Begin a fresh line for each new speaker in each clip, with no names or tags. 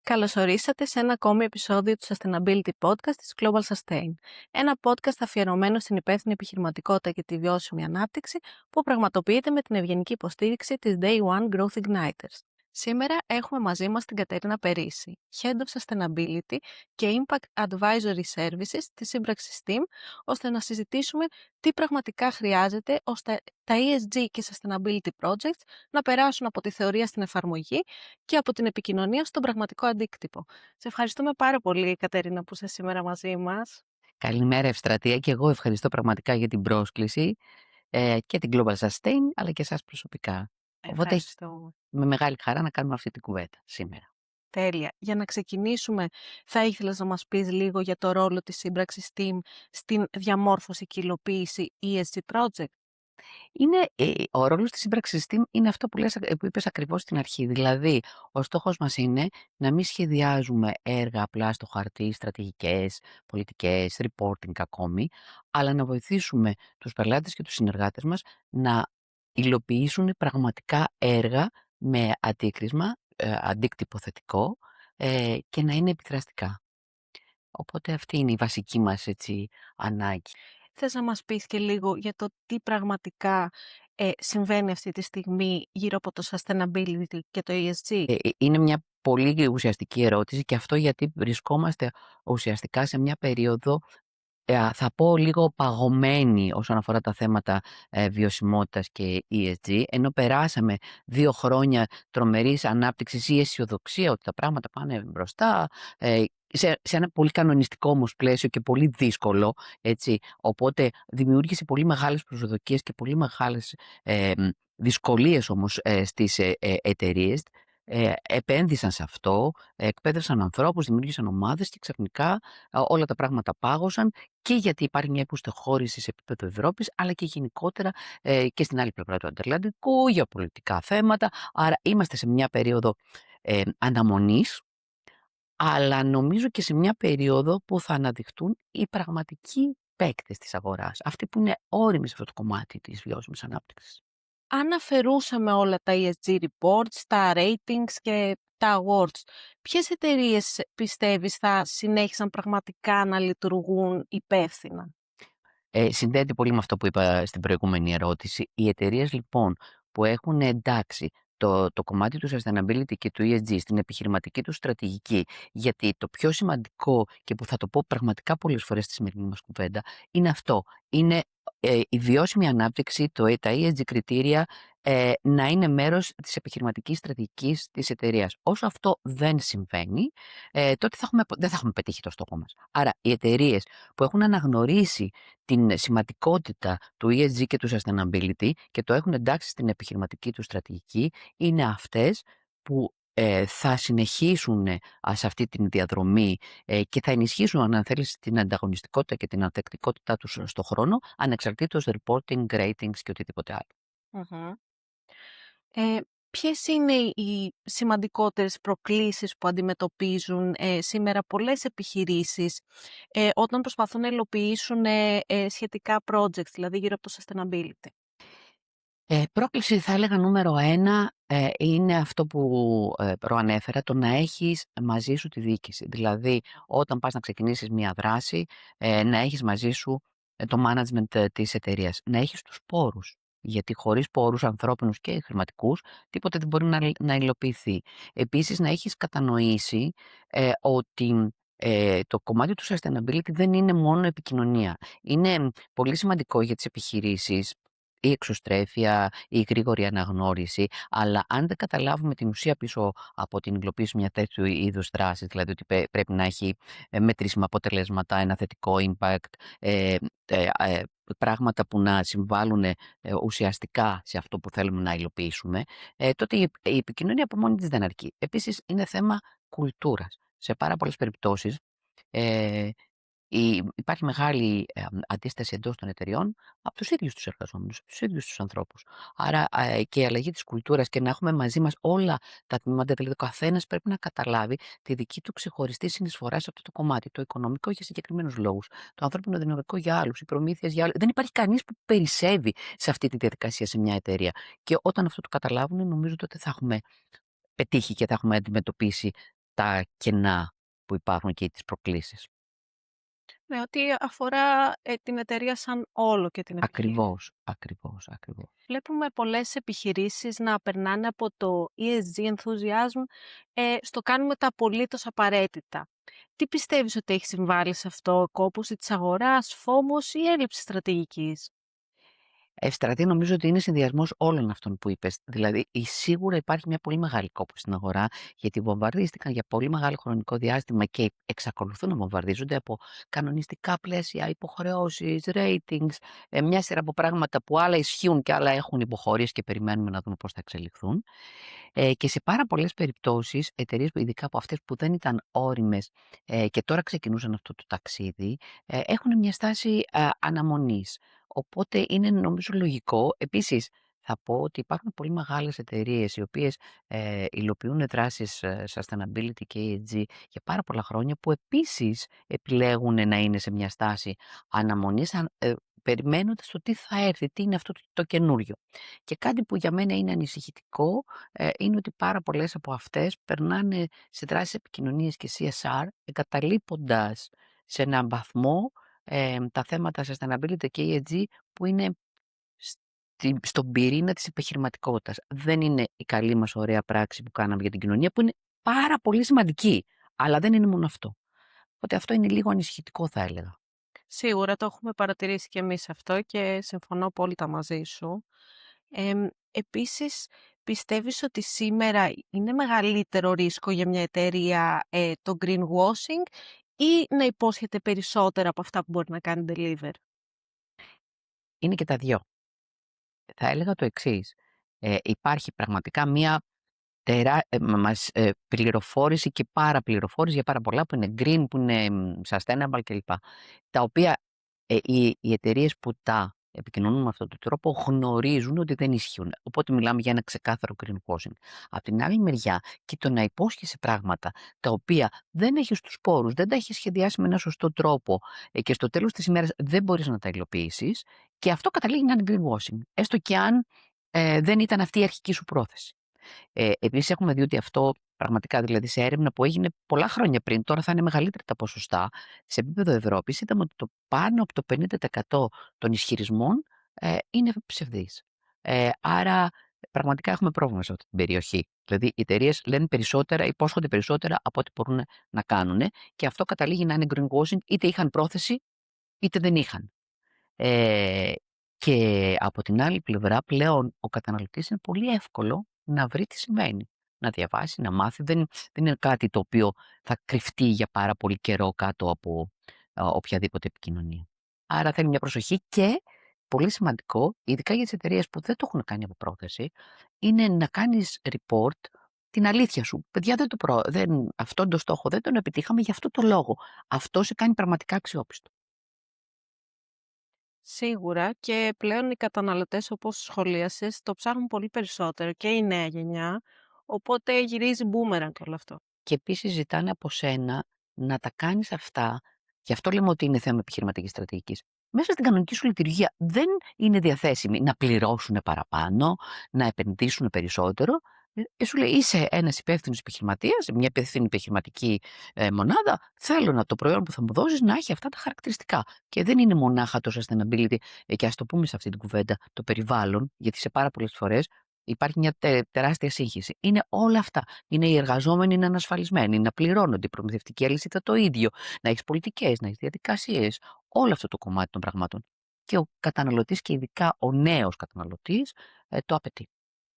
Καλώς ορίσατε σε ένα ακόμη επεισόδιο του Sustainability Podcast της Global Sustain. Ένα podcast αφιερωμένο στην υπεύθυνη επιχειρηματικότητα και τη βιώσιμη ανάπτυξη που πραγματοποιείται με την ευγενική υποστήριξη της Day One Growth Igniters. Σήμερα έχουμε μαζί μας την Κατερίνα Περίση, Head of Sustainability και Impact Advisory Services της σύμπραξης Team, ώστε να συζητήσουμε τι πραγματικά χρειάζεται ώστε τα ESG και Sustainability Projects να περάσουν από τη θεωρία στην εφαρμογή και από την επικοινωνία στον πραγματικό αντίκτυπο. Σε ευχαριστούμε πάρα πολύ, Κατερίνα, που είσαι σήμερα μαζί μας.
Καλημέρα Ευστρατεία και εγώ ευχαριστώ πραγματικά για την πρόσκληση και την Global Sustain αλλά και εσάς προσωπικά. Οπότε
Ευχαριστώ.
με μεγάλη χαρά να κάνουμε αυτή την κουβέντα σήμερα.
Τέλεια. Για να ξεκινήσουμε, θα ήθελες να μας πεις λίγο για το ρόλο της σύμπραξης Team στην διαμόρφωση και υλοποίηση ESG project.
Ο ρόλος της σύμπραξης Team είναι αυτό που είπες ακριβώς στην αρχή. Δηλαδή, ο στόχος μας είναι να μην σχεδιάζουμε έργα απλά στο χαρτί, στρατηγικές, πολιτικές, reporting ακόμη, αλλά να βοηθήσουμε τους πελάτες και τους συνεργάτες μας να υλοποιήσουν πραγματικά έργα με αντίκτυπο θετικό και να είναι επιδραστικά. Οπότε αυτή είναι η βασική μας ανάγκη.
Θες να μας πεις και λίγο για το τι πραγματικά συμβαίνει αυτή τη στιγμή γύρω από το sustainability και το ESG.
Είναι μια πολύ ουσιαστική ερώτηση και αυτό γιατί βρισκόμαστε ουσιαστικά σε μια περίοδο, θα πω λίγο παγωμένη όσον αφορά τα θέματα βιωσιμότητας και ESG, ενώ περάσαμε 2 χρόνια τρομερής ανάπτυξης ή αισιοδοξία ότι τα πράγματα πάνε μπροστά, σε ένα πολύ κανονιστικό όμως πλαίσιο και πολύ δύσκολο, έτσι, οπότε δημιούργησε πολύ μεγάλες προσδοκίες και πολύ μεγάλες δυσκολίες όμως στις εταιρείες. Επένδυσαν σε αυτό, εκπαίδευσαν ανθρώπους, δημιούργησαν ομάδες και ξαφνικά όλα τα πράγματα πάγωσαν και γιατί υπάρχει μια υποστεχώρηση σε επίπεδο Ευρώπης, αλλά και γενικότερα και στην άλλη πλευρά του Ατλαντικού, γεωπολιτικά θέματα. Άρα είμαστε σε μια περίοδο αναμονής, αλλά νομίζω και σε μια περίοδο που θα αναδειχτούν οι πραγματικοί παίκτες της αγοράς, αυτοί που είναι όριμοι σε αυτό το κομμάτι της βιώσιμης ανάπτυξης.
Αν αφαιρούσαμε όλα τα ESG reports, τα ratings και τα awards, ποιες εταιρείες πιστεύεις θα συνέχισαν πραγματικά να λειτουργούν υπεύθυνα?
Συνδέεται πολύ με αυτό που είπα στην προηγούμενη ερώτηση. Οι εταιρείες λοιπόν που έχουν εντάξει το κομμάτι του sustainability και του ESG στην επιχειρηματική του στρατηγική, γιατί το πιο σημαντικό και που θα το πω πραγματικά πολλές φορές στη σημερινή μας κουβέντα, είναι αυτό. Είναι η βιώσιμη ανάπτυξη, τα ESG κριτήρια να είναι μέρος της επιχειρηματικής στρατηγικής της εταιρείας. Όσο αυτό δεν συμβαίνει, τότε δεν θα έχουμε πετύχει το στόχο μας. Άρα οι εταιρείες που έχουν αναγνωρίσει την σημαντικότητα του ESG και του sustainability και το έχουν εντάξει στην επιχειρηματική του στρατηγική είναι αυτές που θα συνεχίσουν σε αυτή τη διαδρομή και θα ενισχύσουν, αν θέλεις, την ανταγωνιστικότητα και την ανθεκτικότητά τους στον χρόνο, ανεξαρτήτως reporting, ratings και οτιδήποτε άλλο.
Μμμ. Ποιες είναι οι σημαντικότερες προκλήσεις που αντιμετωπίζουν σήμερα πολλές επιχειρήσεις όταν προσπαθούν να υλοποιήσουν σχετικά projects, δηλαδή γύρω από το sustainability?
Πρόκληση θα έλεγα νούμερο 1 είναι αυτό που προανέφερα, το να έχεις μαζί σου τη διοίκηση. Δηλαδή όταν πας να ξεκινήσεις μια δράση, να έχεις μαζί σου το management της εταιρείας, να έχεις τους πόρους. Γιατί χωρίς πόρους ανθρώπινους και χρηματικούς, τίποτε δεν μπορεί να υλοποιηθεί. Επίσης να έχεις κατανοήσει ότι το κομμάτι του sustainability δεν είναι μόνο επικοινωνία. Είναι πολύ σημαντικό για τις επιχειρήσεις η εξωστρέφεια, η γρήγορη αναγνώριση, αλλά αν δεν καταλάβουμε την ουσία πίσω από την υλοποίηση μια τέτοιου είδους δράση, δηλαδή ότι πρέπει να έχει μετρήσιμα αποτελέσματα, ένα θετικό impact, πράγματα που να συμβάλλουν ουσιαστικά σε αυτό που θέλουμε να υλοποιήσουμε, τότε η επικοινωνία από μόνη της δεν αρκεί. Επίσης είναι θέμα κουλτούρας. Σε πάρα πολλές περιπτώσεις υπάρχει μεγάλη αντίσταση εντός των εταιριών από τους ίδιους τους εργαζόμενους, από τους ίδιους τους ανθρώπους. Άρα και η αλλαγή της κουλτούρας και να έχουμε μαζί μας όλα τα τμήματα, δηλαδή ο καθένας πρέπει να καταλάβει τη δική του ξεχωριστή συνεισφορά σε αυτό το κομμάτι. Το οικονομικό για συγκεκριμένους λόγους, το ανθρώπινο δυναμικό για άλλους, οι προμήθειες για άλλους. Δεν υπάρχει κανείς που περισσεύει σε αυτή τη διαδικασία σε μια εταιρεία. Και όταν αυτό το καταλάβουν, νομίζω ότι θα έχουμε πετύχει και θα έχουμε αντιμετωπίσει τα κενά που υπάρχουν και τις προκλήσεις.
Ναι, ότι αφορά την εταιρεία σαν όλο και την επιχείρηση.
Ακριβώς, ακριβώς, ακριβώς.
Βλέπουμε πολλές επιχειρήσεις να περνάνε από το ESG enthusiasm στο κάνουμε τα απολύτως απαραίτητα. Τι πιστεύεις ότι έχει συμβάλει σε αυτό, κόπωση της αγοράς, φόμος ή έλλειψη στρατηγικής?
Ευστρατεία νομίζω ότι είναι συνδυασμός όλων αυτών που είπες. Δηλαδή, σίγουρα υπάρχει μια πολύ μεγάλη κόπωση στην αγορά, γιατί βομβαρδίστηκαν για πολύ μεγάλο χρονικό διάστημα και εξακολουθούν να βομβαρδίζονται από κανονιστικά πλαίσια, υποχρεώσεις, ratings, μια σειρά από πράγματα που άλλα ισχύουν και άλλα έχουν υποχωρήσει και περιμένουμε να δούμε πώς θα εξελιχθούν. Και σε πάρα πολλές περιπτώσεις, εταιρείες που ειδικά από αυτές που δεν ήταν ώριμες και τώρα ξεκινούσαν αυτό το ταξίδι, έχουν μια στάση αναμονής. Οπότε είναι νομίζω λογικό. Επίσης, θα πω ότι υπάρχουν πολύ μεγάλες εταιρείες οι οποίες υλοποιούν δράσεις sustainability και ESG για πάρα πολλά χρόνια που επίσης επιλέγουν να είναι σε μια στάση αναμονής περιμένοντας το τι θα έρθει, τι είναι αυτό το καινούριο. Και κάτι που για μένα είναι ανησυχητικό είναι ότι πάρα πολλές από αυτές περνάνε σε δράσεις επικοινωνίας και CSR εγκαταλείποντας σε έναν βαθμό τα θέματα sustainability και ESG που είναι στον πυρήνα της επιχειρηματικότητας. Δεν είναι η καλή μας ωραία πράξη που κάναμε για την κοινωνία που είναι πάρα πολύ σημαντική, αλλά δεν είναι μόνο αυτό. Οπότε αυτό είναι λίγο ανησυχητικό θα έλεγα.
Σίγουρα το έχουμε παρατηρήσει και εμείς αυτό και συμφωνώ απόλυτα μαζί σου. Επίσης, πιστεύεις ότι σήμερα είναι μεγαλύτερο ρίσκο για μια εταιρεία το greenwashing ή να υπόσχεται περισσότερα από αυτά που μπορεί να κάνει deliver?
Είναι και τα δυο. Θα έλεγα το εξής. Υπάρχει πραγματικά μία πληροφόρηση και παραπληροφόρηση για πάρα πολλά που είναι green, που είναι sustainable κλπ. Τα οποία οι εταιρείες που τα επικοινωνούν με αυτόν τον τρόπο γνωρίζουν ότι δεν ισχύουν. Οπότε μιλάμε για ένα ξεκάθαρο greenwashing. Απ' την άλλη μεριά, και το να υπόσχεσαι πράγματα τα οποία δεν έχεις τους πόρους, δεν τα έχεις σχεδιάσει με ένα σωστό τρόπο και στο τέλος της ημέρας δεν μπορείς να τα υλοποιήσεις, και αυτό καταλήγει να είναι greenwashing. Έστω και αν δεν ήταν αυτή η αρχική σου πρόθεση. Επίσης έχουμε δει ότι αυτό πραγματικά, δηλαδή σε έρευνα που έγινε πολλά χρόνια πριν, τώρα θα είναι μεγαλύτερα τα ποσοστά, σε επίπεδο Ευρώπης είδαμε ότι το πάνω από το 50% των ισχυρισμών είναι ψευδείς. Άρα πραγματικά έχουμε πρόβλημα σε αυτή την περιοχή. Δηλαδή οι εταιρείες λένε περισσότερα, υπόσχονται περισσότερα από ό,τι μπορούν να κάνουν και αυτό καταλήγει να είναι greenwashing, είτε είχαν πρόθεση είτε δεν είχαν. Ε, και από την άλλη πλευρά πλέον ο καταναλωτής είναι πολύ εύκολο να βρει τι σημαίνει. Να διαβάσει, να μάθει. Δεν είναι κάτι το οποίο θα κρυφτεί για πάρα πολύ καιρό κάτω από οποιαδήποτε επικοινωνία. Άρα θέλει μια προσοχή και πολύ σημαντικό, ειδικά για τις εταιρείες που δεν το έχουν κάνει από πρόθεση, είναι να κάνεις report την αλήθεια σου. Παιδιά, αυτόν τον στόχο δεν τον επιτύχαμε για αυτό το λόγο. Αυτό σε κάνει πραγματικά αξιόπιστο.
Σίγουρα και πλέον οι καταναλωτές όπως σχολίασες το ψάχνουν πολύ περισσότερο και η νέα γενιά, οπότε γυρίζει boomerang όλο αυτό.
Και επίσης ζητάνε από σένα να τα κάνεις αυτά, γι' αυτό λέμε ότι είναι θέμα επιχειρηματικής στρατηγικής. Μέσα στην κανονική σου λειτουργία δεν είναι διαθέσιμοι να πληρώσουν παραπάνω, να επενδύσουν περισσότερο. Σου λέει είσαι ένας υπεύθυνος επιχειρηματίας, μια υπεύθυνη επιχειρηματική μονάδα, θέλω το προϊόν που θα μου δώσεις να έχει αυτά τα χαρακτηριστικά. Και δεν είναι μονάχα το sustainability, και ας το πούμε σε αυτή την κουβέντα, το περιβάλλον, γιατί σε πάρα πολλές φορές υπάρχει μια τεράστια σύγχυση. Είναι όλα αυτά. Είναι οι εργαζόμενοι να είναι ασφαλισμένοι, να πληρώνονται, η προμηθευτική αλυσίδα το ίδιο, να έχει πολιτικές, να έχει διαδικασίες. Όλο αυτό το κομμάτι των πραγμάτων. Και ο καταναλωτής και ειδικά ο νέος καταναλωτής το απαιτεί.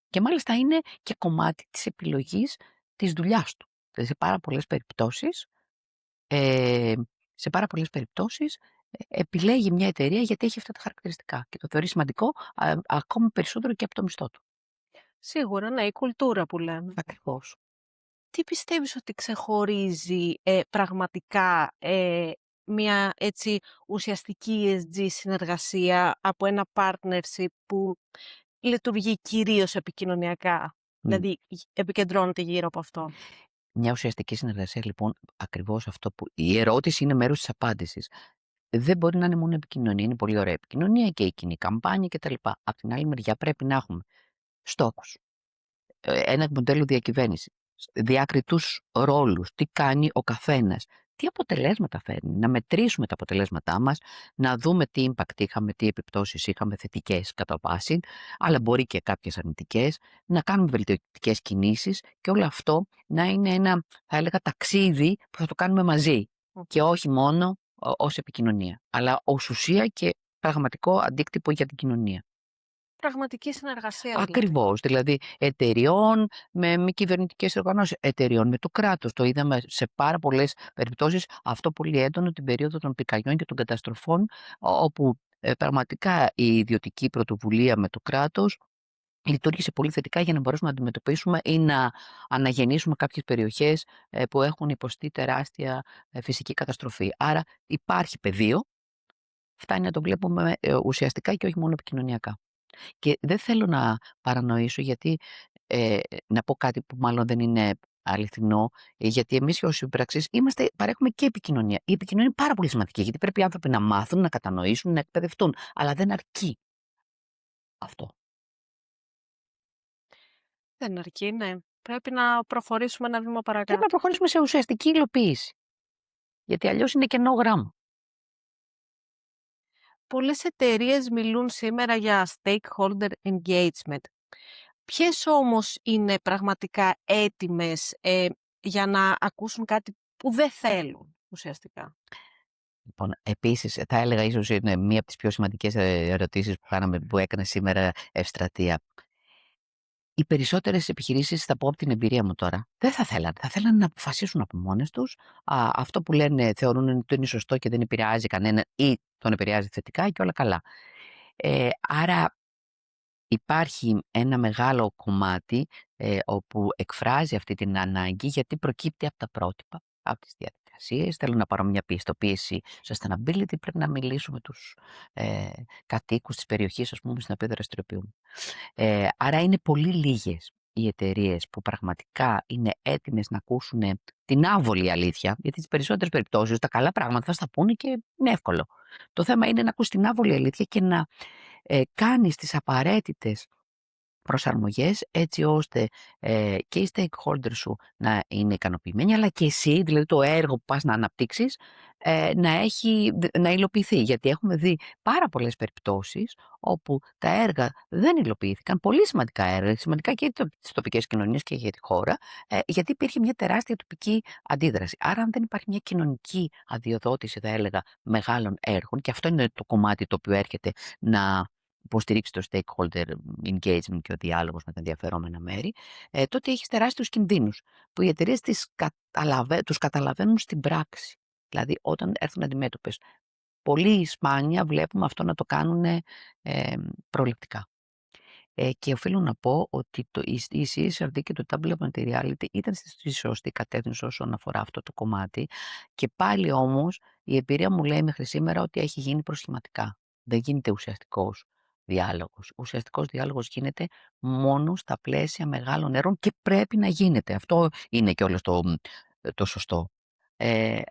Και μάλιστα είναι και κομμάτι της επιλογής της δουλειάς του. Δηλαδή ε, σε πάρα πολλές περιπτώσεις επιλέγει μια εταιρεία γιατί έχει αυτά τα χαρακτηριστικά και το θεωρεί σημαντικό ακόμη περισσότερο και από το μισθό του.
Σίγουρα, ναι, η κουλτούρα που λέμε.
Ακριβώς.
Τι πιστεύεις ότι ξεχωρίζει πραγματικά μια έτσι ουσιαστική ESG συνεργασία από ένα partnership που λειτουργεί κυρίως επικοινωνιακά, δηλαδή επικεντρώνεται γύρω από αυτό?
Μια ουσιαστική συνεργασία λοιπόν, ακριβώς αυτό που η ερώτηση είναι μέρος της απάντησης. Δεν μπορεί να είναι μόνο επικοινωνία, είναι πολύ ωραία επικοινωνία και η κοινή καμπάνια κτλ. Απ' την άλλη μεριά πρέπει να έχουμε στόχους, ένα μοντέλο διακυβέρνησης, διάκριτους ρόλους, τι κάνει ο καθένας, τι αποτελέσματα φέρνει, να μετρήσουμε τα αποτελέσματά μας, να δούμε τι impact είχαμε, τι επιπτώσεις είχαμε θετικές κατά βάση, αλλά μπορεί και κάποιες αρνητικές, να κάνουμε βελτιωτικές κινήσεις και όλο αυτό να είναι ένα, θα έλεγα, ταξίδι που θα το κάνουμε μαζί και όχι μόνο ως επικοινωνία, αλλά ως ουσία και πραγματικό αντίκτυπο για την κοινωνία.
Πραγματική συνεργασία δηλαδή.
Ακριβώς, δηλαδή εταιριών με μη κυβερνητικές οργανώσεις, εταιριών με το κράτος. Το είδαμε σε πάρα πολλές περιπτώσεις αυτό πολύ έντονο την περίοδο των πυρκαγιών και των καταστροφών, όπου πραγματικά η ιδιωτική πρωτοβουλία με το κράτος λειτουργήσε πολύ θετικά για να μπορέσουμε να αντιμετωπίσουμε ή να αναγεννήσουμε κάποιες περιοχές που έχουν υποστεί τεράστια φυσική καταστροφή. Άρα υπάρχει πεδίο, φτάνει να το βλέπουμε ουσιαστικά και όχι μόνο επικοινωνιακά. Και δεν θέλω να παρανοήσω γιατί να πω κάτι που μάλλον δεν είναι αληθινό, γιατί εμείς ως συμπραξείς παρέχουμε και επικοινωνία. Η επικοινωνία είναι πάρα πολύ σημαντική, γιατί πρέπει οι άνθρωποι να μάθουν, να κατανοήσουν, να εκπαιδευτούν. Αλλά δεν αρκεί αυτό.
Δεν αρκεί, ναι. Πρέπει να προχωρήσουμε ένα βήμα
Πρέπει
παρακάτω.
να προχωρήσουμε σε ουσιαστική υλοποίηση. Γιατί αλλιώς είναι κενό γράμμα.
Πολλές εταιρείες μιλούν σήμερα για stakeholder engagement. Ποιες όμως είναι πραγματικά έτοιμες για να ακούσουν κάτι που δεν θέλουν ουσιαστικά?
Λοιπόν, επίσης, θα έλεγα ίσως είναι μία από τις πιο σημαντικές ερωτήσεις που έκανε σήμερα Ευστρατεία. Οι περισσότερες επιχειρήσεις, θα πω από την εμπειρία μου τώρα, δεν θα θέλανε. Θα θέλανε να αποφασίσουν από μόνες τους. Αυτό που λένε θεωρούν ότι είναι σωστό και δεν επηρεάζει κανέναν ή τον επηρεάζει θετικά και όλα καλά. Άρα υπάρχει ένα μεγάλο κομμάτι όπου εκφράζει αυτή την ανάγκη γιατί προκύπτει από τα πρότυπα, από τις διαδικασίες. Θέλω να πάρω μια πιστοποίηση sustainability, πρέπει να μιλήσω με τους κατοίκους της περιοχής, ας πούμε, στην οποία δραστηριοποιούμε. Άρα είναι πολύ λίγες οι εταιρείες που πραγματικά είναι έτοιμες να ακούσουν την άβολη αλήθεια, γιατί στις περισσότερες περιπτώσεις τα καλά πράγματα θα στα πούνε και είναι εύκολο. Το θέμα είναι να ακούσει την άβολη αλήθεια και να κάνεις τις απαραίτητες προσαρμογές έτσι ώστε και οι stakeholders σου να είναι ικανοποιημένοι, αλλά και εσύ, δηλαδή το έργο που πας να αναπτύξεις, να υλοποιηθεί. Γιατί έχουμε δει πάρα πολλές περιπτώσεις όπου τα έργα δεν υλοποιήθηκαν, πολύ σημαντικά έργα, σημαντικά και στις τοπικές κοινωνίες και για τη χώρα, γιατί υπήρχε μια τεράστια τοπική αντίδραση. Άρα, αν δεν υπάρχει μια κοινωνική αδειοδότηση, θα έλεγα, μεγάλων έργων, και αυτό είναι το κομμάτι το οποίο έρχεται να υποστηρίξει το stakeholder engagement και ο διάλογος με τα ενδιαφερόμενα μέρη, τότε έχεις τεράστιους κινδύνους που οι εταιρείες τους καταλαβαίνουν στην πράξη. Δηλαδή, όταν έρθουν αντιμέτωπες, πολύ σπάνια βλέπουμε αυτό να το κάνουν προληπτικά. Και οφείλω να πω ότι η CSRD και το Tablet Materiality ήταν στη σωστή κατεύθυνση όσον αφορά αυτό το κομμάτι, και πάλι όμως η εμπειρία μου λέει μέχρι σήμερα ότι έχει γίνει προσχηματικά. Δεν γίνεται ουσιαστικός διάλογος. Ο ουσιαστικός διάλογος γίνεται μόνο στα πλαίσια μεγάλων έργων και πρέπει να γίνεται. Αυτό είναι κιόλας το σωστό.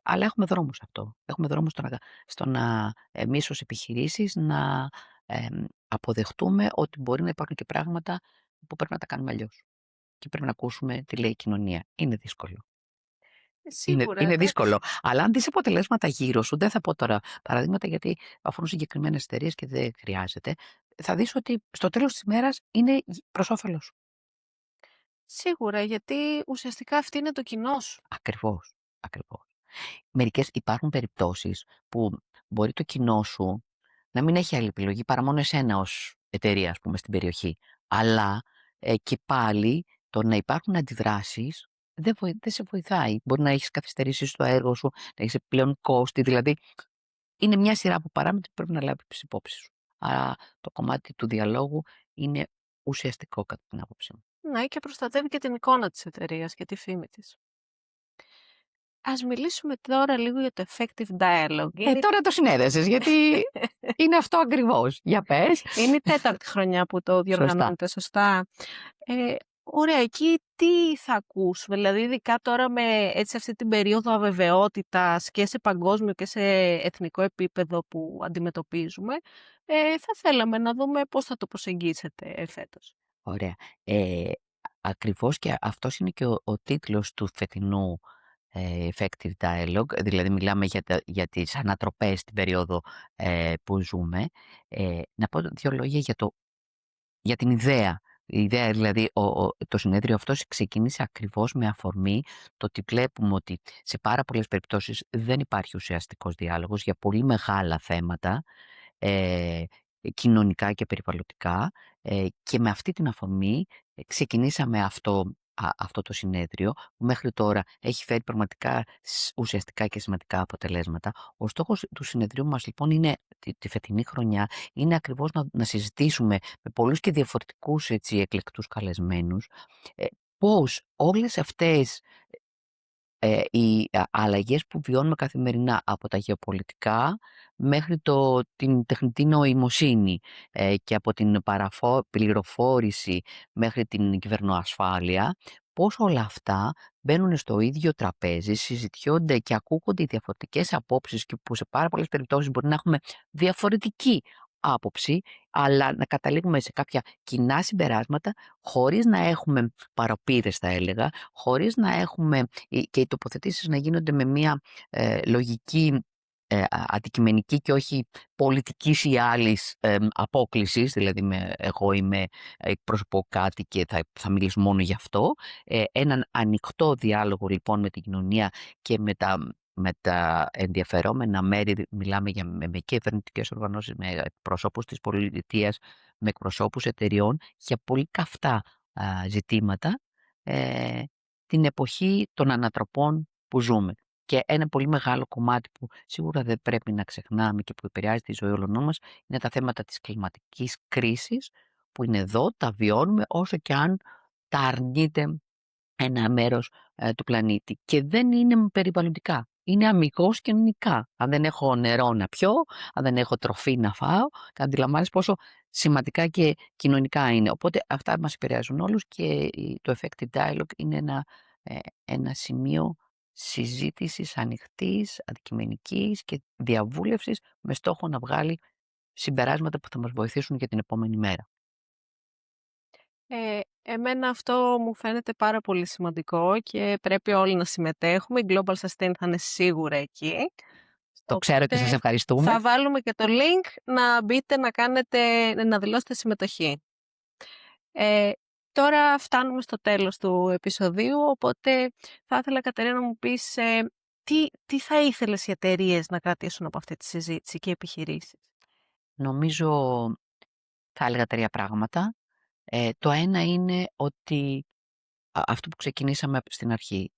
Αλλά έχουμε δρόμο σε αυτό. Έχουμε δρόμο στο να εμείς ως επιχειρήσεις να αποδεχτούμε ότι μπορεί να υπάρχουν και πράγματα που πρέπει να τα κάνουμε αλλιώς. Και πρέπει να ακούσουμε τι λέει η κοινωνία. Είναι δύσκολο.
Σίγουρα.
Είναι δύσκολο. Αλλά αν δεις αποτελέσματα γύρω σου, δεν θα πω τώρα παραδείγματα γιατί αφορούν συγκεκριμένες εταιρείες και δεν χρειάζεται, θα δεις ότι στο τέλος της ημέρας είναι προς όφελος σου.
Σίγουρα, γιατί ουσιαστικά αυτή είναι το κοινό σου.
Ακριβώς. Ακριβώς. Υπάρχουν περιπτώσεις που μπορεί το κοινό σου να μην έχει άλλη επιλογή παρά μόνο εσένα ως εταιρεία, ας πούμε, στην περιοχή. Αλλά και πάλι το να υπάρχουν αντιδράσεις δεν σε βοηθάει. Μπορεί να έχεις καθυστερήσεις στο έργο σου, να έχεις επιπλέον κόστη. Δηλαδή, είναι μια σειρά από παράμετροι που πρέπει να λάβεις υπόψη σου. Άρα, το κομμάτι του διαλόγου είναι ουσιαστικό κατά την άποψή μου.
Ναι, και προστατεύει και την εικόνα της εταιρείας και τη φήμη της. Ας μιλήσουμε τώρα λίγο για το effective dialogue.
Τώρα το συνέδεσες, γιατί είναι αυτό ακριβώς. Για πες.
Είναι η 4η χρονιά που το διοργανώνετε, σωστά. Ωραία, εκεί τι θα ακούσουμε, δηλαδή ειδικά τώρα με αυτή την περίοδο αβεβαιότητας και σε παγκόσμιο και σε εθνικό επίπεδο που αντιμετωπίζουμε, θα θέλαμε να δούμε πώς θα το προσεγγίσετε φέτος.
Ωραία. ακριβώς, και αυτός είναι και ο τίτλος του φετινού Effective Dialogue, δηλαδή μιλάμε για τις ανατροπές στην περίοδο που ζούμε. Να πω 2 λόγια για την ιδέα. Η ιδέα, δηλαδή, το συνέδριο αυτό ξεκίνησε ακριβώς με αφορμή το ότι βλέπουμε ότι σε πάρα πολλές περιπτώσεις δεν υπάρχει ουσιαστικός διάλογος για πολύ μεγάλα θέματα, ε, κοινωνικά και περιβαλλοντικά, και με αυτή την αφορμή ξεκινήσαμε αυτό το συνέδριο, που μέχρι τώρα έχει φέρει πραγματικά ουσιαστικά και σημαντικά αποτελέσματα. Ο στόχος του συνεδρίου μας, λοιπόν, είναι τη φετινή χρονιά, είναι ακριβώς να συζητήσουμε με πολλούς και διαφορετικούς, έτσι, εκλεκτούς καλεσμένους, πώς όλες αυτές οι αλλαγές που βιώνουμε καθημερινά, από τα γεωπολιτικά μέχρι την τεχνητή νοημοσύνη, και από την πληροφόρηση μέχρι την κυβερνοασφάλεια, πώς όλα αυτά μπαίνουν στο ίδιο τραπέζι, συζητιόνται και ακούγονται οι διαφορετικές απόψεις, και που σε πάρα πολλές περιπτώσεις μπορεί να έχουμε διαφορετική άποψη, αλλά να καταλήγουμε σε κάποια κοινά συμπεράσματα, χωρίς να έχουμε παροπίδες, θα έλεγα, χωρίς να έχουμε και οι τοποθετήσεις να γίνονται με μια λογική αντικειμενική και όχι πολιτικής ή άλλης απόκλησης, δηλαδή εγώ εκπροσωπώ κάτι και θα μιλήσω μόνο γι' αυτό. Έναν ανοιχτό διάλογο, λοιπόν, με την κοινωνία και με τα ενδιαφερόμενα μέρη, μιλάμε με κυβερνητικές οργανώσεις, με εκπροσώπους της πολιτείας, με εκπροσώπους εταιριών, για πολύ καυτά ζητήματα, την εποχή των ανατροπών που ζούμε. Και ένα πολύ μεγάλο κομμάτι που σίγουρα δεν πρέπει να ξεχνάμε και που επηρεάζει τη ζωή όλων μας είναι τα θέματα της κλιματικής κρίσης, που είναι εδώ, τα βιώνουμε, όσο και αν τα αρνείται ένα μέρος του πλανήτη. Και δεν είναι περιβαλλοντικά, είναι αμιγώς κοινωνικά. Αν δεν έχω νερό να πιω, αν δεν έχω τροφή να φάω, αντιλαμβάνεσαι πόσο σημαντικά και κοινωνικά είναι. Οπότε αυτά μας επηρεάζουν όλους, και το Effective Dialogue είναι ένα σημείο συζήτησης ανοιχτής, αντικειμενικής και διαβούλευσης, με στόχο να βγάλει συμπεράσματα που θα μας βοηθήσουν για την επόμενη μέρα.
Εμένα αυτό μου φαίνεται πάρα πολύ σημαντικό και πρέπει όλοι να συμμετέχουμε. Η Global Sustain θα είναι σίγουρα εκεί.
Το ξέρω και σας ευχαριστούμε.
Θα βάλουμε και το link να μπείτε να δηλώσετε συμμετοχή. Τώρα φτάνουμε στο τέλος του επεισοδίου, οπότε θα ήθελα, Κατερίνα, να μου πεις τι θα ήθελες οι εταιρείες να κρατήσουν από αυτή τη συζήτηση και οι επιχειρήσεις.
Νομίζω θα έλεγα 3 πράγματα. Το ένα είναι ότι αυτό που ξεκινήσαμε στην αρχή,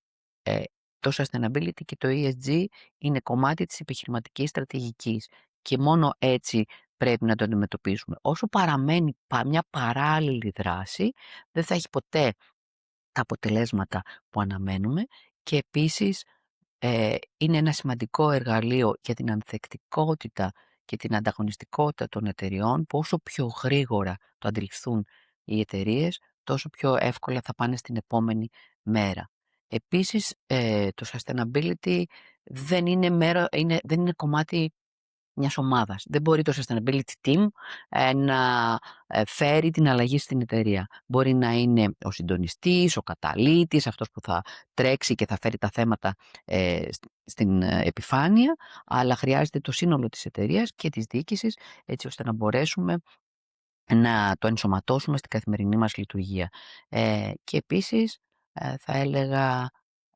το sustainability και το ESG είναι κομμάτι της επιχειρηματικής στρατηγικής, και μόνο έτσι πρέπει να το αντιμετωπίσουμε. Όσο παραμένει μια παράλληλη δράση, δεν θα έχει ποτέ τα αποτελέσματα που αναμένουμε, και επίσης είναι ένα σημαντικό εργαλείο για την ανθεκτικότητα και την ανταγωνιστικότητα των εταιριών, που όσο πιο γρήγορα το αντιληφθούν οι εταιρείες, τόσο πιο εύκολα θα πάνε στην επόμενη μέρα. Επίσης, το sustainability δεν είναι κομμάτι μιας ομάδας. Δεν μπορεί το sustainability team να φέρει την αλλαγή στην εταιρεία. Μπορεί να είναι ο συντονιστής, ο καταλύτης, αυτός που θα τρέξει και θα φέρει τα θέματα στην επιφάνεια, αλλά χρειάζεται το σύνολο της εταιρείας και της διοίκησης, έτσι ώστε να μπορέσουμε να το ενσωματώσουμε στην καθημερινή μας λειτουργία. Και επίσης θα έλεγα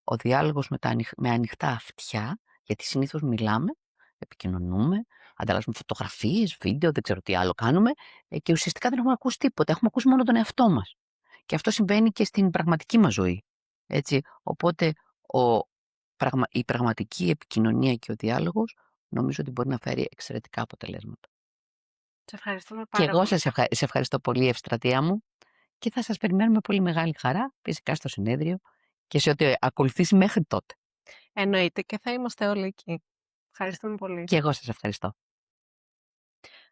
ο διάλογος με ανοιχτά αυτιά, γιατί συνήθως μιλάμε, επικοινωνούμε, ανταλλάσσουμε φωτογραφίες, βίντεο, δεν ξέρω τι άλλο κάνουμε, και ουσιαστικά δεν έχουμε ακούσει τίποτα, έχουμε ακούσει μόνο τον εαυτό μας. Και αυτό συμβαίνει και στην πραγματική μας ζωή. Έτσι. Οπότε η πραγματική επικοινωνία και ο διάλογος νομίζω ότι μπορεί να φέρει εξαιρετικά αποτελέσματα.
Σε ευχαριστούμε
Και
πάρα
εγώ
πολύ.
σε ευχαριστώ πολύ, Ευστρατεία μου, και θα σας περιμένουμε πολύ μεγάλη χαρά, φυσικά, στο συνέδριο και σε ό,τι ακολουθήσει μέχρι τότε.
Εννοείται, και θα είμαστε όλοι εκεί. Ευχαριστούμε πολύ.
Και εγώ σας ευχαριστώ.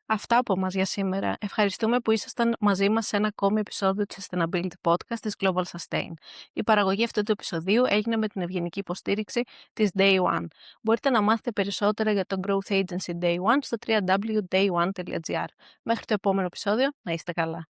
Αυτά από μας για σήμερα. Ευχαριστούμε που ήσασταν μαζί μας σε ένα ακόμη επεισόδιο της Sustainability Podcast της Global Sustain. Η παραγωγή αυτού του επεισοδίου έγινε με την ευγενική υποστήριξη της Day One. Μπορείτε να μάθετε περισσότερα για το Growth Agency Day One στο www.dayone.gr. Μέχρι το επόμενο επεισόδιο, να είστε καλά.